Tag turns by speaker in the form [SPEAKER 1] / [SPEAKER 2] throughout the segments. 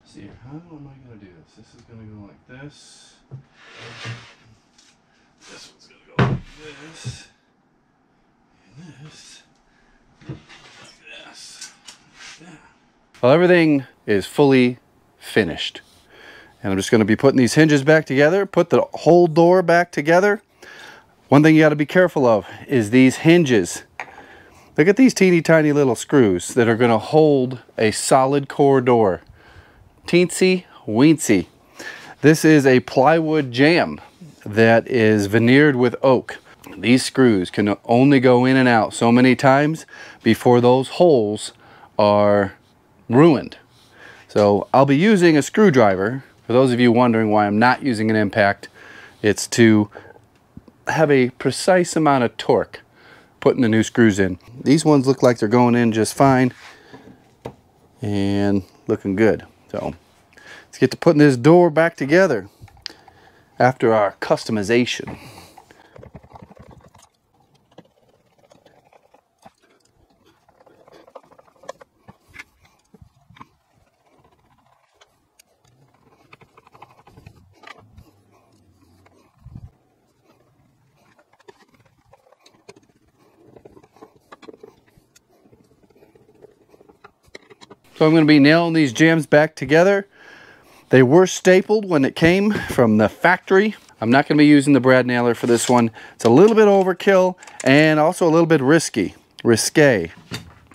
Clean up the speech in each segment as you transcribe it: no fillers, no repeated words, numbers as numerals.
[SPEAKER 1] see here, how am I going to do this? This is going to go like this. This one's going to go like this. And this. Like this. Yeah. Well, everything is fully finished. And I'm just going to be putting these hinges back together, put the whole door back together. One thing you got to be careful of is these hinges. Look at these teeny tiny little screws that are going to hold a solid core door. Teensy weensy. This is a plywood jamb that is veneered with oak. These screws can only go in and out so many times before those holes are ruined. So I'll be using a screwdriver. For those of you wondering why I'm not using an impact, it's to have a precise amount of torque putting the new screws in. These ones look like they're going in just fine and looking good. So let's get to putting this door back together after our customization. So I'm going to be nailing these jambs back together. They were stapled when it came from the factory. I'm not going to be using the brad nailer for this one. It's a little bit overkill and also a little bit risque.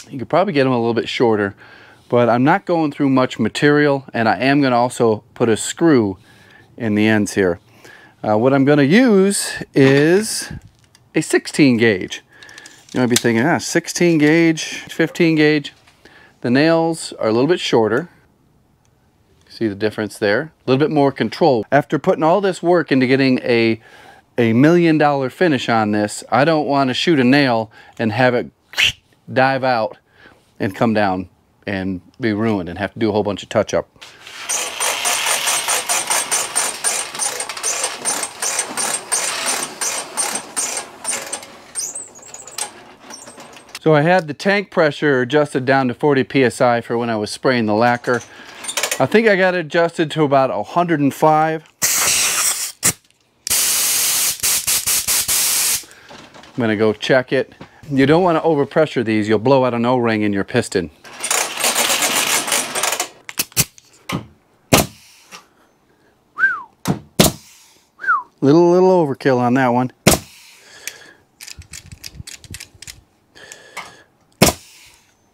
[SPEAKER 1] You could probably get them a little bit shorter, but I'm not going through much material, and I am going to also put a screw in the ends here. What I'm going to use is a 16 gauge. You might be thinking, 16 gauge, 15 gauge. The nails are a little bit shorter. See the difference there? A little bit more control. After putting all this work into getting a $1 million finish on this, I don't want to shoot a nail and have it dive out and come down and be ruined and have to do a whole bunch of touch-up. So I had the tank pressure adjusted down to 40 psi for when I was spraying the lacquer. I think I got it adjusted to about 105. I'm gonna go check it. You don't want to overpressure these, you'll blow out an O-ring in your piston. Little overkill on that one.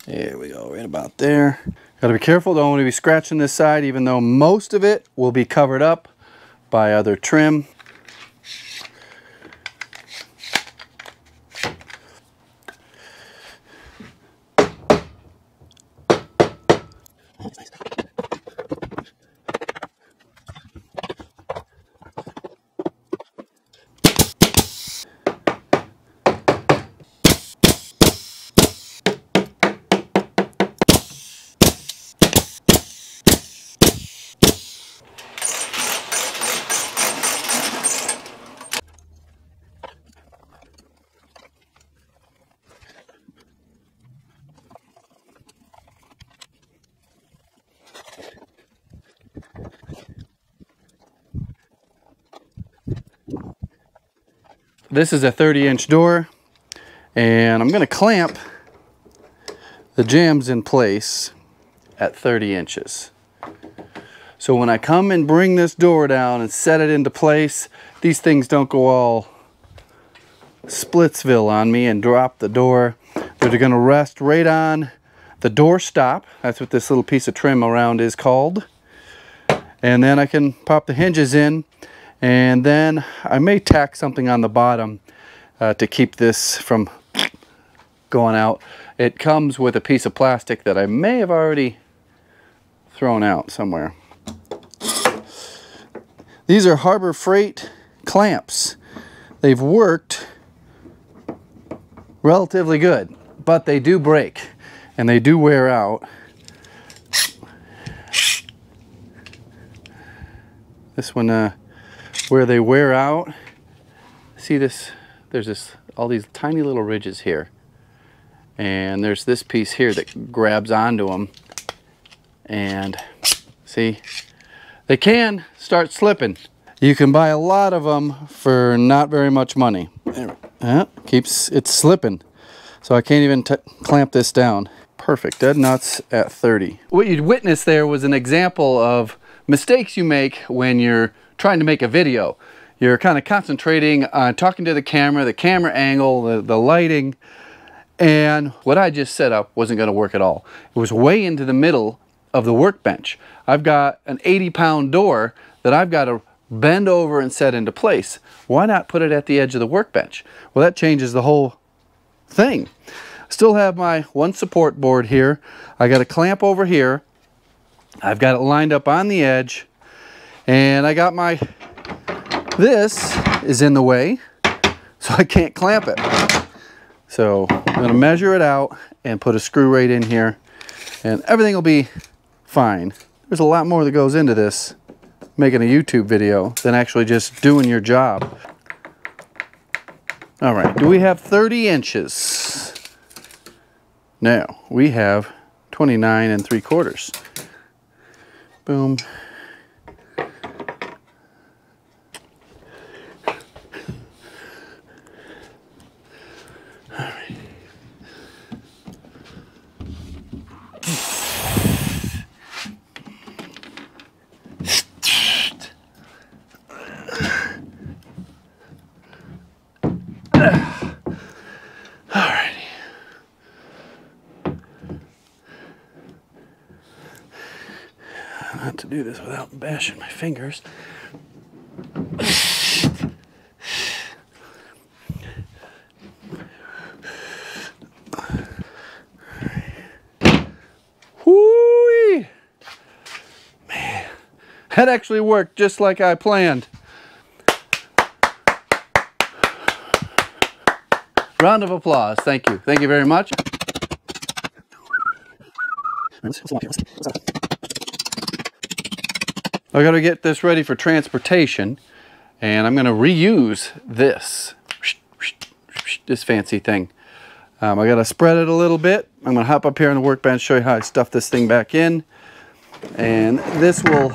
[SPEAKER 1] There we go, right about there. Gotta be careful, don't want to be scratching this side, even though most of it will be covered up by other trim. This is a 30-inch door, and I'm going to clamp the jambs in place at 30 inches. So when I come and bring this door down and set it into place, these things don't go all Splitsville on me and drop the door. They're going to rest right on the door stop. That's what this little piece of trim around is called. And then I can pop the hinges in. And then I may tack something on the bottom to keep this from going out. It comes with a piece of plastic that I may have already thrown out somewhere. These are Harbor Freight clamps. They've worked relatively good, but they do break and they do wear out. This one, where they wear out, see this, there's all these tiny little ridges here, and there's this piece here that grabs onto them, and See, they can start slipping. You can buy a lot of them for not very much money. Keeps it slipping. So I can't even clamp this down. Perfect, dead nuts at 30. What you'd witnessed there was an example of mistakes you make when you're trying to make a video. You're kind of concentrating on talking to the camera angle, the lighting, and what I just set up wasn't going to work at all. It was way into the middle of the workbench. I've got an 80-pound door that I've got to bend over and set into place. Why not put it at the edge of the workbench? Well, that changes the whole thing. Still have my one support board here. I got a clamp over here. I've got it lined up on the edge, and I got my, this is in the way, so I can't clamp it. So I'm going to measure it out and put a screw right in here, and everything will be fine. There's a lot more that goes into this, making a YouTube video, than actually just doing your job. All right, do we have 30 inches? No, we have 29 3/4. Boom. All right. Not to do this without bashing my fingers. Whoo-wee! Man, that actually worked just like I planned. Round of applause. Thank you. Thank you very much. I got to get this ready for transportation, and I'm going to reuse this fancy thing. I got to spread it a little bit. I'm going to hop up here on the workbench, show you how I stuff this thing back in, and this will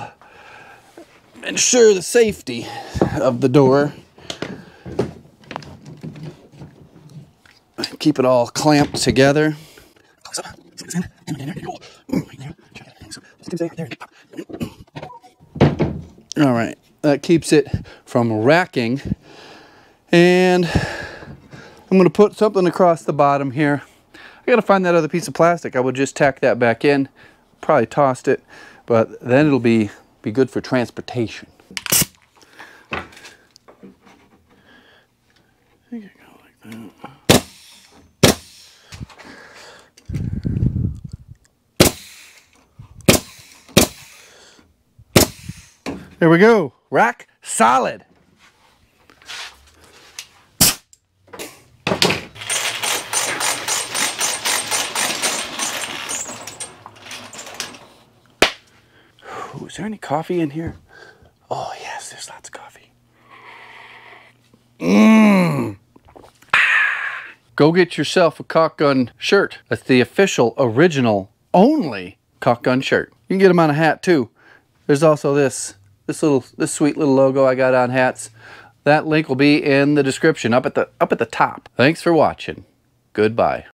[SPEAKER 1] ensure the safety of the door. Keep it all clamped together. All right, that keeps it from racking, and I'm going to put something across the bottom here. I got to find that other piece of plastic. I would just tack that back in, probably tossed it, but then it'll be good for transportation. I think I go like that. There we go, rack solid. Ooh, is there any coffee in here? Oh yes, there's lots of coffee. Go get yourself a caulk gun shirt. That's the official, original, only caulk gun shirt. You can get them on a hat too. There's also this sweet little logo I got on hats. That link will be in the description up at the top. Thanks for watching. Goodbye.